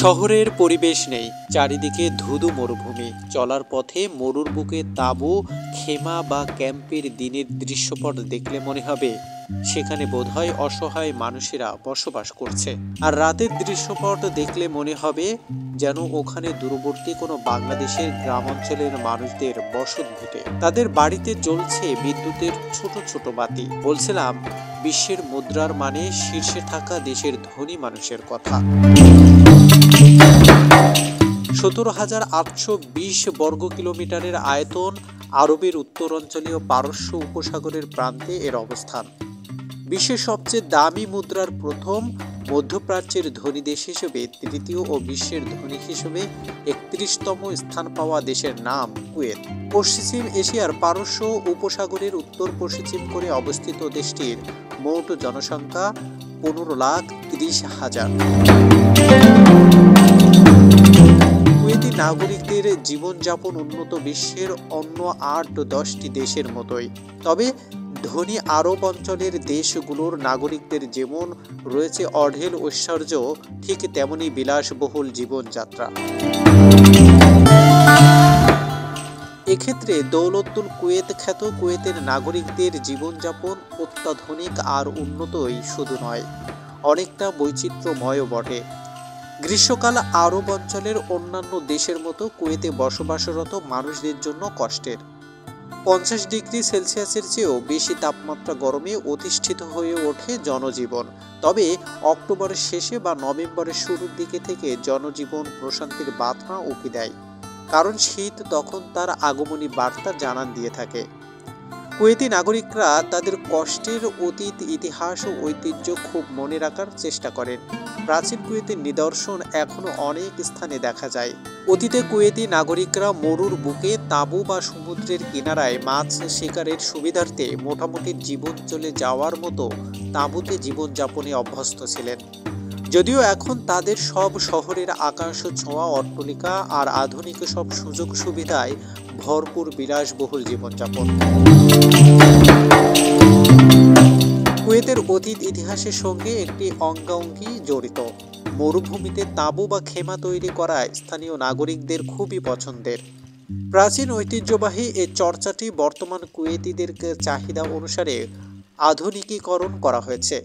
শহরের পরিবেশ নেই, চারিদিকে ধুধু মরুভূমি। চলার পথে মরুর বুকে তাঁবু, খেমা বা ক্যাম্পের দিনের দৃশ্যপট দেখলে মনে হবে সেখানে বোধহয় অসহায় মানুষেরা বসবাস করছে। আর রাতের দৃশ্যপট দেখলে মনে হবে যেন ওখানে দূরবর্তী কোনো বাংলাদেশের গ্রামাঞ্চলের মানুষদের বসত ভিটে। তাদের বাড়িতে জ্বলছে বিদ্যুতের ছোট ছোট বাতি। বলছিলাম বিশ্বের মুদ্রার মানে শীর্ষে থাকা দেশের ধনী মানুষের কথা। 17,820 বর্গ কিলোমিটারের আয়তন, আরবের উত্তরাঞ্চলীয় পারস্য উপসাগরের প্রান্তে এর অবস্থান। বিশ্বের সবচেয়ে দামি মুদ্রার প্রথম, মধ্যপ্রাচ্যের ধনী দেশ হিসেবে তৃতীয় ও বিশ্বের ধনী হিসেবে 31তম স্থান পাওয়া দেশের নাম কুয়েত। পশ্চিম এশিয়ার পারস্য উপসাগরের উত্তর পশ্চিম করে অবস্থিত দেশটির মোট জনসংখ্যা 15,30,000। কুয়েতি নাগরিকদের জীবনযাপন উন্নত বিশ্বের অন্য 8-10টি দেশের মতোই। তবে ধনী আরব অঞ্চলের দেশগুলোর নাগরিকদের যেমন রয়েছে অঢেল ঐশ্বর্য, ঠিক তেমনি বিলাসবহুল জীবনযাত্রা। এক্ষেত্রে দৌলতুল কুয়েত খ্যাত কুয়েতের নাগরিকদের জীবনযাপন অত্যাধুনিক আর উন্নতই শুধু নয়, অনেকটা বৈচিত্র্যময়ও বটে। গ্রীষ্মকাল আরব অঞ্চলের অন্যান্য দেশের মতো কুয়েতে বসবাসরত মানুষদের জন্য কষ্টের। 50 ডিগ্রি সেলসিয়াসের চেয়েও বেশি তাপমাত্রা গরমে অধিষ্ঠিত হয়ে ওঠে জনজীবন। তবে অক্টোবরের শেষে বা নভেম্বরের শুরুর দিকে থেকে জনজীবন প্রশান্তির বার্তা উঁকি দেয়, কারণ শীত তখন তার আগমনী বার্তা জানান দিয়ে থাকে। কুয়েতি নাগরিকরা তাদের কষ্টের অতীত, ইতিহাস ও ঐতিহ্য খুব মনে রাখার চেষ্টা করেন। প্রাচীন কুয়েতের নিদর্শন এখনো অনেক স্থানে দেখা যায়। অতীতে কুয়েতি নাগরিকরা মরুর বুকে তাঁবু বা সমুদ্রের কিনারায় মাছ শিকারের সুবিধার্থে মোটামুটি জীবন চলে যাওয়ার মতো তাঁবুতে জীবনযাপনে অভ্যস্ত ছিলেন। যদিও এখন তাদের সব শহরের আকাশ ছোঁয়া অট্টালিকা আর আধুনিক সব সুযোগ সুবিধায় ভরপুর বিলাসবহুল জীবনযাপন। কুয়েতের অতীত ইতিহাসের সঙ্গে একটি অঙ্গাঙ্গি জড়িত। মরুভূমিতে তাঁবু বা খেমা তৈরি করা স্থানীয় নাগরিকদের খুবই পছন্দের। প্রাচীন ঐতিহ্যবাহী এই চর্চাটি বর্তমান কুয়েতিদের চাহিদা অনুসারে আধুনিকীকরণ করা হয়েছে।